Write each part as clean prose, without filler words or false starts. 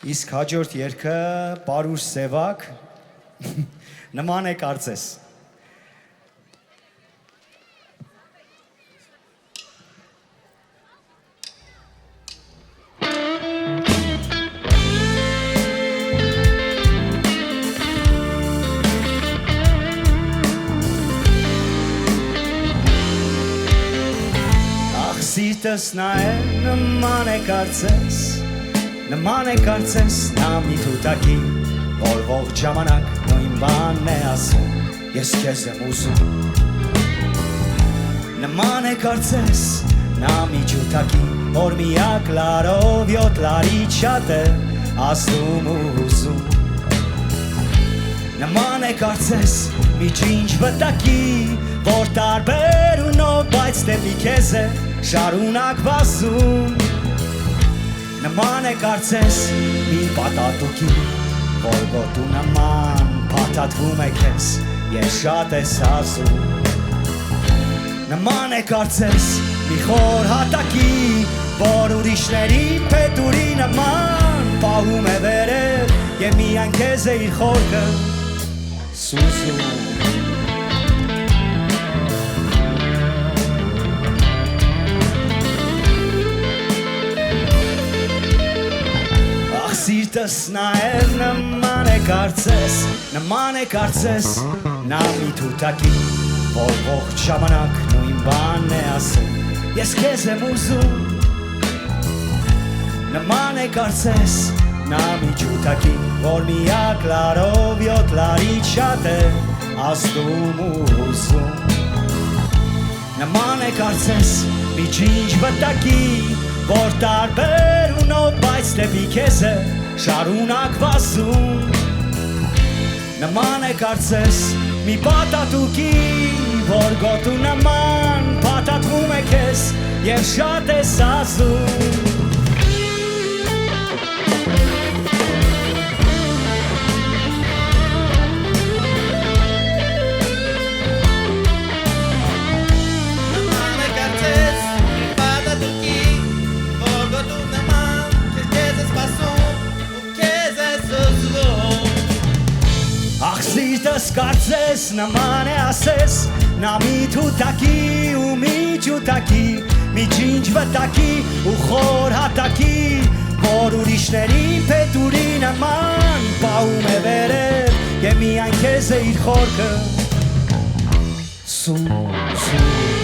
Իսկ հաջորդ երգը Պարուր Սևակ նման է կարծես։ Ախ սիրտս նայել նման է կարծես, նման է կարծես նա մի թութակի, որ ողջ ժամանակ նույն բանն է ասում, ես քեզ եմ ուզում։ Նման է կարծես նա մի ջութակի, որ միակ լարով յոթ լարի շատ է ասում ու ուզում։ Նման է կարծես մի ջինջ վտակի, որ տարբերունով բայց դեպի քեզ է շարունակ վազում։ Նման է կարծես մի պատատուկի, որ գոտու նման փաթաթվում է քեզ, ես շատ ես ասում։ Նման է կարծես մի խոր հատակի, որ ուրիշների փետուրի նման պահում է վերև, և միայն քեզ է իր խորքը սուզում։ Սիրտս նայել նման է կարծես, նման է կարծես նա մի թութակի, որ ողջ ժամանակ նույն բանն է ասում, ես քեզ եմ ուզում։ Նման է կարծես նա մի ջութակի, որ միակ լարով յոթ լարից շատ է ասում ու ուզում։ Նման է կարծես մի ջինջ վտակի, որ տարբերունով բայց դեպի քեզ է շարունակ վազում։ Նման է կարծես մի պատատուկի, որ գոտու նման փաթաթվում է քեզ և շատ ես ասում։ Սիրտս կարծես նման է ասես, նա մի թութակի ու մի ջութակի, մի ջինջ վտակի ու խոր հատակի, որ ուրիշների փետուրի նման պահում է վերև, և միայն քեզ է իր խորքը սուզում։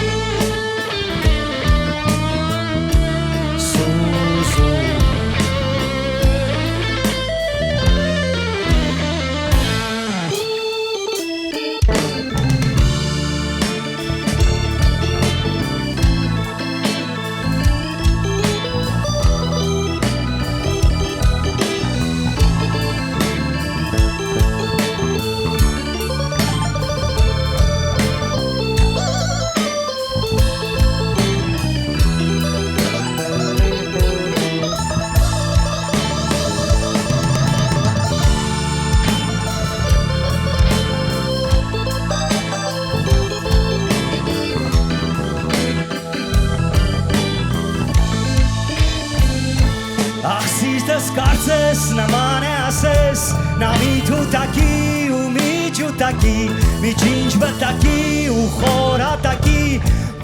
Սիրտս կարծես նման է ասես, նա մի թութակի ու մի ջութակի, մի ջինջ վտակի ու խոր հատակի,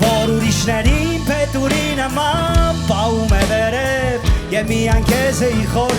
որ ուրիշների փետուրի նման պահում է վերև, և միայն քեզ է իր խորքը